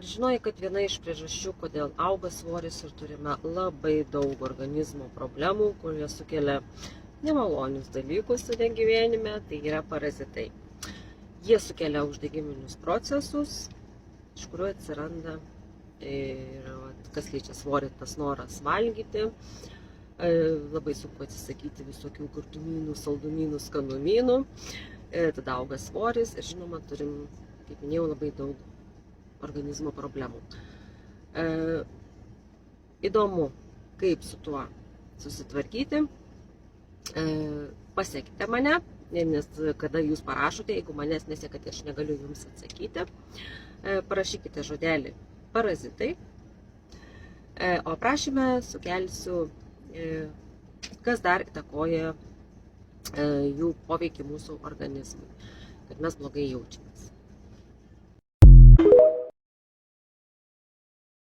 Ar žinojai, kad viena iš priežasčių, kodėl auga svoris ir turime labai daug organizmo problemų, kurie sukelia nemalonius dalykus savo gyvenime, tai yra parazitai. Jie sukelia uždegiminius procesus, iš kuriuo atsiranda ir kas liečia svorį, tas noras valgyti. Labai sunku atsisakyti visokių gardumynų, saldumynų, skanumynų. Tada auga svoris ir žinoma turim, kaip minėjau, labai daug organizmo problemų. Įdomu, kaip su tuo susitvarkyti. Pasekite mane, nes kada jūs parašote, jeigu manęs nesekate, aš negaliu jums atsakyti. Parašykite žodelį parazitai, o aprašyme sukelsiu, kas dar įtakoja jų poveikį mūsų organizmui, kad mes blogai jaučiamės.